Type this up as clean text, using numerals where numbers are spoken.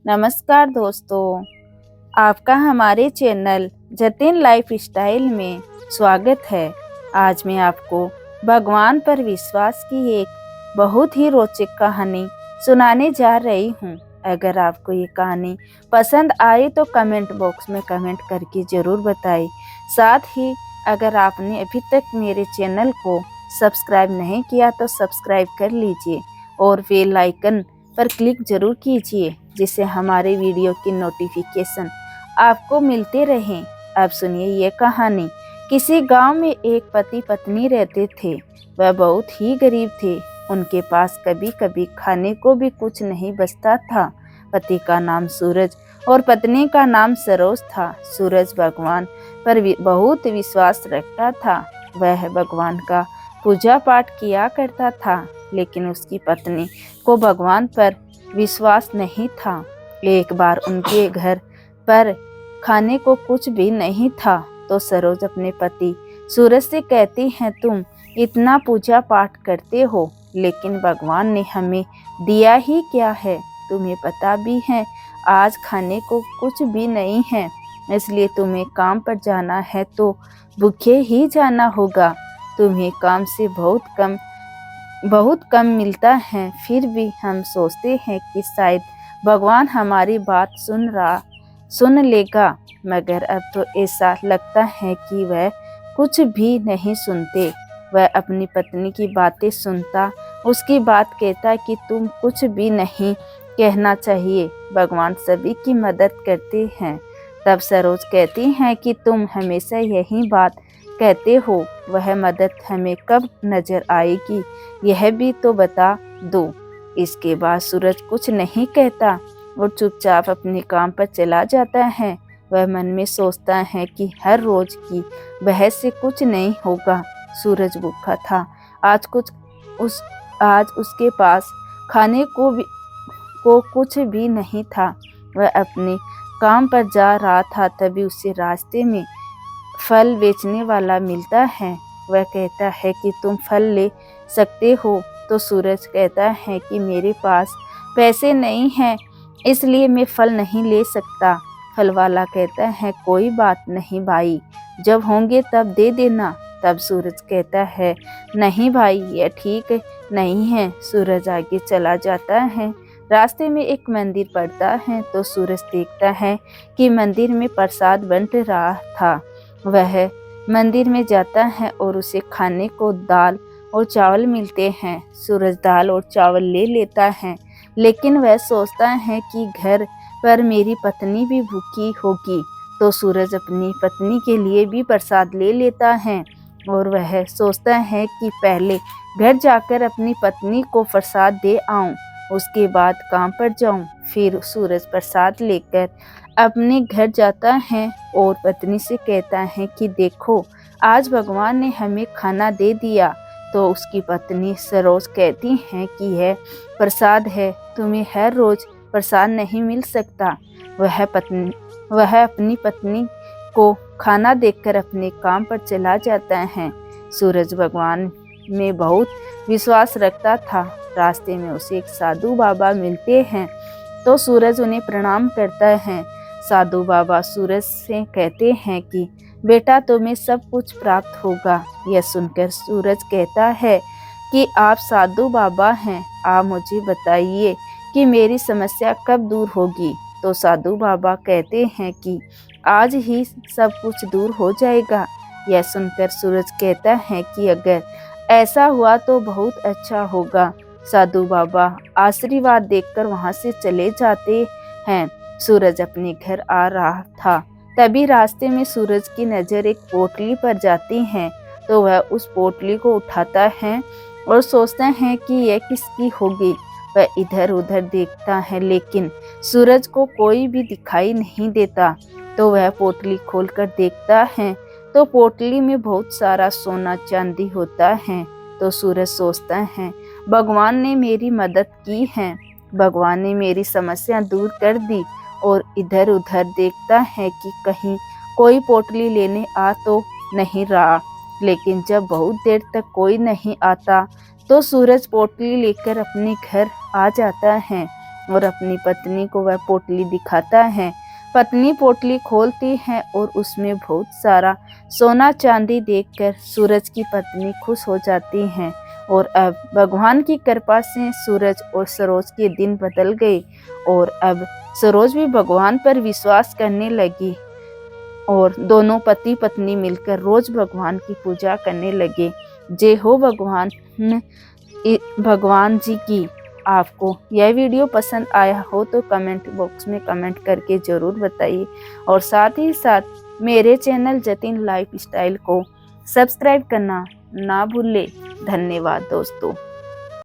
नमस्कार दोस्तों, आपका हमारे चैनल जतिन लाइफ स्टाइल में स्वागत है। आज मैं आपको भगवान पर विश्वास की एक बहुत ही रोचक कहानी सुनाने जा रही हूँ। अगर आपको ये कहानी पसंद आए तो कमेंट बॉक्स में कमेंट करके ज़रूर बताएं। साथ ही अगर आपने अभी तक मेरे चैनल को सब्सक्राइब नहीं किया तो सब्सक्राइब कर लीजिए और बेल आइकन पर क्लिक जरूर कीजिए, जिससे हमारे वीडियो की नोटिफिकेशन आपको मिलते रहें। अब सुनिए ये कहानी। किसी गांव में एक पति पत्नी रहते थे। वह बहुत ही गरीब थे। उनके पास कभी कभी खाने को भी कुछ नहीं बचता था। पति का नाम सूरज और पत्नी का नाम सरोज था। सूरज भगवान पर बहुत विश्वास रखता था। वह भगवान का पूजा पाठ किया करता था, लेकिन उसकी पत्नी को भगवान पर विश्वास नहीं था। एक बार उनके घर पर खाने को कुछ भी नहीं था तो सरोज अपने पति सूरज से कहती हैं, तुम इतना पूजा पाठ करते हो, लेकिन भगवान ने हमें दिया ही क्या है? तुम्हें पता भी है आज खाने को कुछ भी नहीं है, इसलिए तुम्हें काम पर जाना है तो भूखे ही जाना होगा। तुम्हें काम से बहुत कम मिलता है, फिर भी हम सोचते हैं कि शायद भगवान हमारी बात सुन लेगा, मगर अब तो ऐसा लगता है कि वह कुछ भी नहीं सुनते। वह अपनी पत्नी की बातें सुनता, उसकी बात कहता कि तुम कुछ भी नहीं कहना चाहिए, भगवान सभी की मदद करते हैं। तब सरोज कहती हैं कि तुम हमेशा यही बात कहते हो, वह मदद हमें कब नजर आएगी, यह भी तो बता दो। इसके बाद सूरज कुछ नहीं कहता और चुपचाप अपने काम पर चला जाता है। वह मन में सोचता है कि हर रोज की बहस से कुछ नहीं होगा। सूरज भूखा था। आज उसके पास खाने को कुछ भी नहीं था। वह अपने काम पर जा रहा था, तभी उसे रास्ते में फल बेचने वाला मिलता है। वह कहता है कि तुम फल ले सकते हो, तो सूरज कहता है कि मेरे पास पैसे नहीं हैं, इसलिए मैं फल नहीं ले सकता। फल वाला कहता है कोई बात नहीं भाई, जब होंगे तब दे देना। तब सूरज कहता है नहीं भाई, यह ठीक नहीं है। सूरज आगे चला जाता है। रास्ते में एक मंदिर पड़ता है तो सूरज देखता है कि मंदिर में प्रसाद बंट रहा था। वह मंदिर में जाता है और उसे खाने को दाल और चावल मिलते हैं। सूरज दाल और चावल ले लेता है, लेकिन वह सोचता है कि घर पर मेरी पत्नी भी भूखी होगी, तो सूरज अपनी पत्नी के लिए भी प्रसाद ले लेता है और वह सोचता है कि पहले घर जाकर अपनी पत्नी को प्रसाद दे आऊं, उसके बाद काम पर जाऊं। फिर सूरज प्रसाद लेकर अपने घर जाता है और पत्नी से कहता है कि देखो, आज भगवान ने हमें खाना दे दिया। तो उसकी पत्नी सरोज कहती है कि यह प्रसाद है, तुम्हें हर रोज प्रसाद नहीं मिल सकता। वह अपनी पत्नी को खाना देकर अपने काम पर चला जाता है। सूरज भगवान में बहुत विश्वास रखता था। रास्ते में उसे एक साधु बाबा मिलते हैं तो सूरज उन्हें प्रणाम करता है। साधु बाबा सूरज से कहते हैं कि बेटा, तुम्हें सब कुछ प्राप्त होगा। यह सुनकर सूरज कहता है कि आप साधु बाबा हैं, आप मुझे बताइए कि मेरी समस्या कब दूर होगी। तो साधु बाबा कहते हैं कि आज ही सब कुछ दूर हो जाएगा। यह सुनकर सूरज कहता है कि अगर ऐसा हुआ तो बहुत अच्छा होगा। साधु बाबा आशीर्वाद देकर वहां से चले जाते हैं। सूरज अपने घर आ रहा था, तभी रास्ते में सूरज की नज़र एक पोटली पर जाती है, तो वह उस पोटली को उठाता है और सोचता है कि यह किसकी होगी। वह इधर उधर देखता है, लेकिन सूरज को कोई भी दिखाई नहीं देता। तो वह पोटली खोलकर देखता है तो पोटली में बहुत सारा सोना चांदी होता है। तो सूरज सोचता है भगवान ने मेरी मदद की है, भगवान ने मेरी समस्या दूर कर दी। और इधर उधर देखता है कि कहीं कोई पोटली लेने आ तो नहीं रहा, लेकिन जब बहुत देर तक कोई नहीं आता तो सूरज पोटली लेकर अपने घर आ जाता है। और अपनी पत्नी को वह पोटली दिखाता है। पत्नी पोटली खोलती है और उसमें बहुत सारा सोना चांदी देखकर सूरज की पत्नी खुश हो जाती है। और अब भगवान की कृपा से सूरज और सरोज के दिन बदल गए और अब सरोज भी भगवान पर विश्वास करने लगी और दोनों पति पत्नी मिलकर रोज भगवान की पूजा करने लगे। जय हो भगवान जी की। आपको यह वीडियो पसंद आया हो तो कमेंट बॉक्स में कमेंट करके ज़रूर बताइए और साथ ही साथ मेरे चैनल जतिन लाइफ स्टाइल को सब्सक्राइब करना ना भूलें। धन्यवाद दोस्तों।